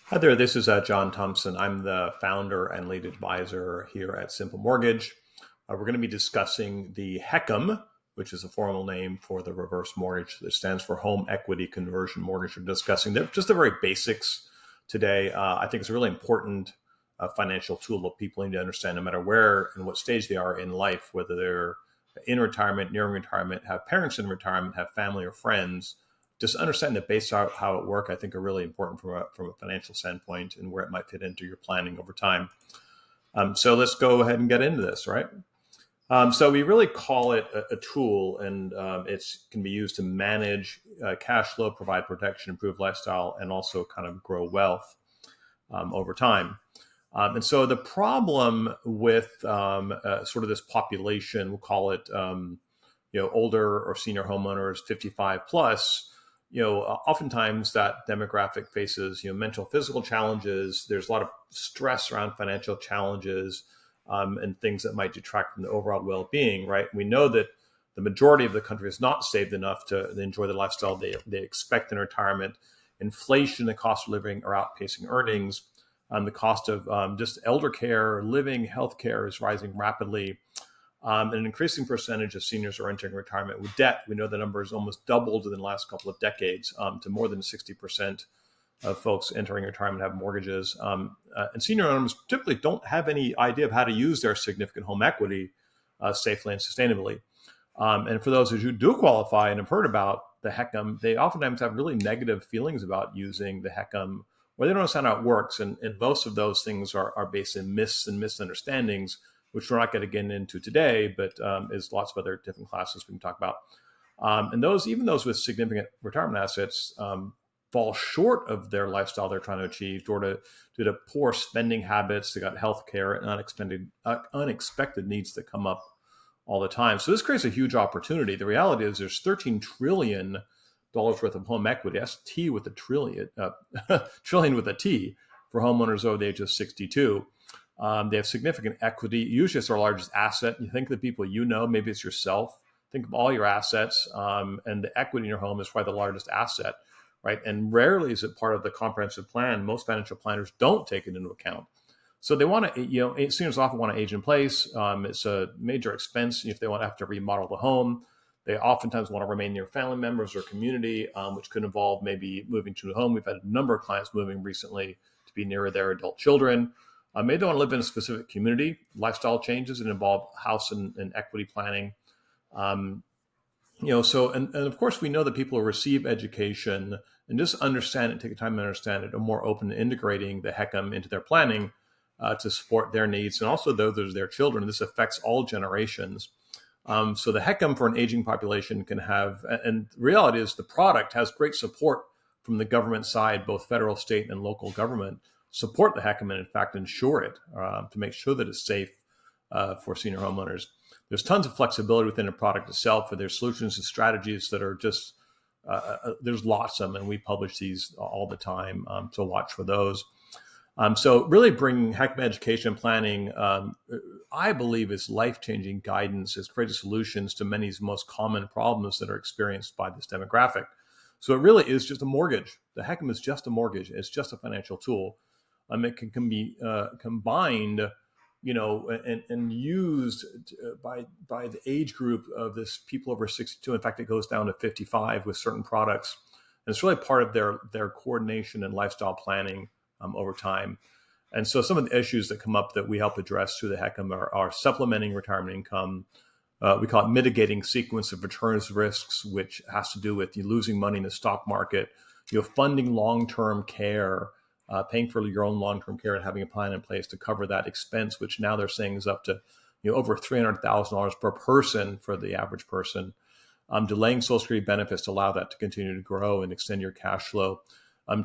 Hi there, this is John Thompson. I'm the founder and lead advisor here at SMPL Mortgage. We're going to be discussing the HECM, which is a formal name for the reverse mortgage that stands for Home Equity Conversion Mortgage. We're discussing just the very basics today. I think it's a really important financial tool that people need to understand no matter where and what stage they are in life, whether they're in retirement, nearing retirement, have parents in retirement, have family or friends. Just understand the base how it works, I think, are really important from a financial standpoint and where it might fit into your planning over time. So let's go ahead and get into this, right? So we really call it a tool, and it can be used to manage cash flow, provide protection, improve lifestyle, and also kind of grow wealth over time. And so the problem with sort of this population, we'll call it, older or senior homeowners, 55 plus, oftentimes that demographic faces, mental, physical challenges. There's a lot of stress around financial challenges and things that might detract from the overall well-being, right? We know that the majority of the country is not saved enough to enjoy the lifestyle they expect in retirement. Inflation, the cost of living are outpacing earnings. The cost of just elder care, living, healthcare is rising rapidly. An increasing percentage of seniors are entering retirement with debt. We know the number has almost doubled in the last couple of decades to more than 60% of folks entering retirement have mortgages. And senior owners typically don't have any idea of how to use their significant home equity safely and sustainably. And for those who do qualify and have heard about the HECM, they oftentimes have really negative feelings about using the HECM, or they don't understand how it works. And most of those things are based in myths and misunderstandings, which we're not going to get into today, but is lots of other different classes we can talk about. And even those with significant retirement assets fall short of their lifestyle they're trying to achieve due to poor spending habits. They got healthcare and unexpected needs that come up all the time. So this creates a huge opportunity. The reality is there's $13 trillion worth of home equity. That's T with a trillion, trillion with a T, for homeowners over the age of 62. They have significant equity. Usually it's our largest asset. You think of the people maybe it's yourself. Think of all your assets, and the equity in your home is probably the largest asset, right? And rarely is it part of the comprehensive plan. Most financial planners don't take it into account. So they want to, seniors often want to age in place. It's a major expense if they want to have to remodel the home. They oftentimes want to remain near family members or community, which could involve maybe moving to a home. We've had a number of clients moving recently to be near their adult children. Maybe they want to live in a specific community. Lifestyle changes and involve house and equity planning. So of course we know that people who receive education and just understand it, take the time to understand it, are more open to integrating the HECM into their planning to support their needs, and also those of their children. This affects all generations. So the HECM for an aging population can have, and the reality is the product has great support from the government side, both federal, state, and local government support the HECM and in fact insure it to make sure that it's safe for senior homeowners. There's tons of flexibility within the product itself, for there's solutions and strategies that are just, there's lots of them, and we publish these all the time, so watch for those. So really bringing HECM education planning, I believe, is life-changing guidance, is creating solutions to many of the most common problems that are experienced by this demographic. So it really is just a mortgage. The HECM is just a mortgage. It's just a financial tool. It can be combined, and used by the age group of this people over 62. In fact, it goes down to 55 with certain products. And it's really part of their coordination and lifestyle planning over time. And so some of the issues that come up that we help address through the HECM are supplementing retirement income. We call it mitigating sequence of returns risks, which has to do with you losing money in the stock market, funding long-term care, paying for your own long-term care and having a plan in place to cover that expense, which now they're saying is up to over $300,000 per person for the average person. Delaying Social Security benefits to allow that to continue to grow and extend your cash flow.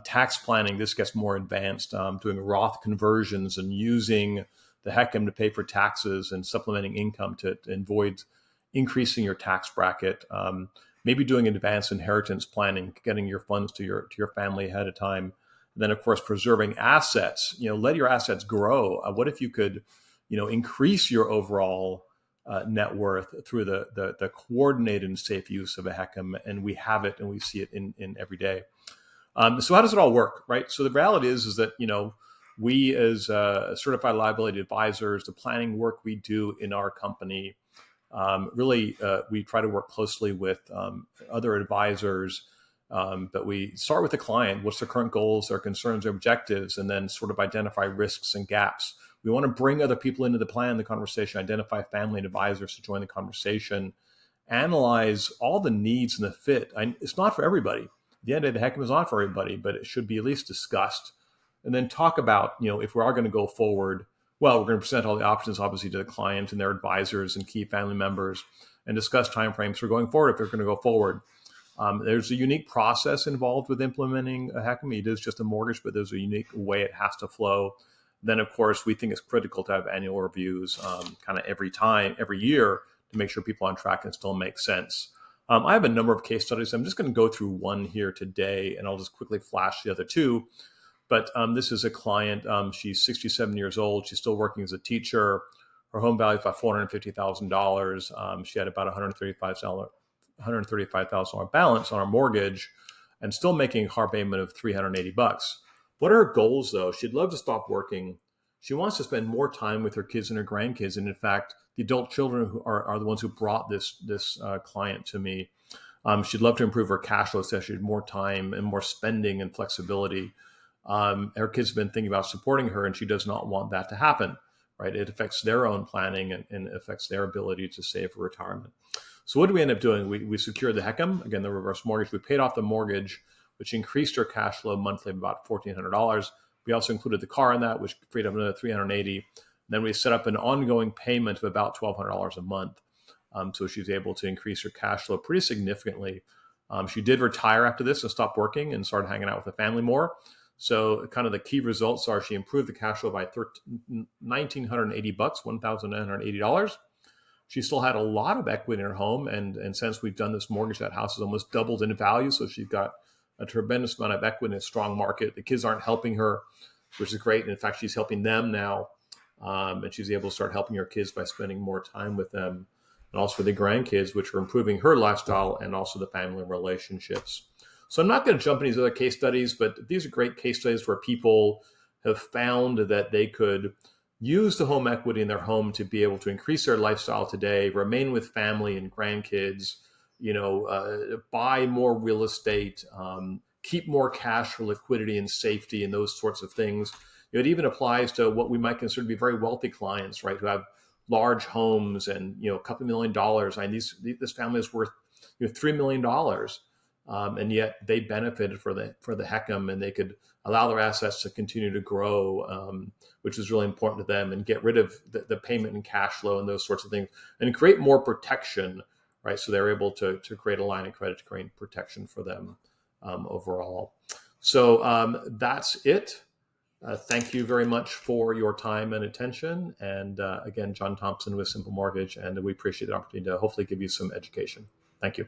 Tax planning, this gets more advanced, doing Roth conversions and using the HECM to pay for taxes and supplementing income to avoid increasing your tax bracket. Maybe doing advanced inheritance planning, getting your funds to your family ahead of time. And then, of course, preserving assets. Let your assets grow. What if you could, increase your overall net worth through the coordinated and safe use of a HECM? And we have it, and we see it in every day. So how does it all work, right? So the reality is that, we as certified liability advisors, the planning work we do in our company, really, we try to work closely with other advisors, but we start with the client. What's their current goals, their concerns, their objectives, and then sort of identify risks and gaps. We want to bring other people into the plan, the conversation, identify family and advisors to join the conversation, analyze all the needs and the fit. It's not for everybody. At the end of the HECM is not for everybody, but it should be at least discussed. And then talk about, if we are going to go forward, well, we're going to present all the options, obviously, to the client and their advisors and key family members, and discuss timeframes for going forward if they're going to go forward. There's a unique process involved with implementing a HECM. It is just a mortgage, but there's a unique way it has to flow. Then, of course, we think it's critical to have annual reviews kind of every year, to make sure people are on track and still make sense. I have a number of case studies. I'm just going to go through one here today, and I'll just quickly flash the other two. But this is a client. She's 67 years old. She's still working as a teacher. Her home value is about $450,000. She had about $135,000 balance on her mortgage, and still making a car payment of $380. What are her goals, though? She'd love to stop working. She wants to spend more time with her kids and her grandkids. And in fact, the adult children who are the ones who brought this client to me. She'd love to improve her cash flow, so she had more time and more spending and flexibility. Her kids have been thinking about supporting her, and she does not want that to happen, right? It affects their own planning and affects their ability to save for retirement. So what do we end up doing? We secured the HECM, again, the reverse mortgage. We paid off the mortgage, which increased her cash flow monthly of about $1,400. We also included the car in that, which freed up another $380. Then we set up an ongoing payment of about $1,200 a month. So she was able to increase her cash flow pretty significantly. She did retire after this and stopped working and started hanging out with the family more. So kind of the key results are she improved the cash flow by $1,980, $1,980. She still had a lot of equity in her home. And since we've done this mortgage, that house has almost doubled in value. So she's got a tremendous amount of equity in a strong market. The kids aren't helping her, which is great. And in fact, she's helping them now. And she's able to start helping her kids by spending more time with them. And also for the grandkids, which are improving her lifestyle and also the family relationships. So I'm not going to jump into these other case studies, but these are great case studies where people have found that they could use the home equity in their home to be able to increase their lifestyle today, remain with family and grandkids, buy more real estate, keep more cash for liquidity and safety and those sorts of things. It even applies to what we might consider to be very wealthy clients, right, who have large homes and a couple $1 million. This family is worth $3 million. And yet they benefited for the HECM, and they could allow their assets to continue to grow, which is really important to them, and get rid of the payment and cash flow and those sorts of things, and create more protection, right? So they're able to create a line of credit to create protection for them overall. So that's it. Thank you very much for your time and attention. And again, John Thompson with SMPL Mortgage, and we appreciate the opportunity to hopefully give you some education. Thank you.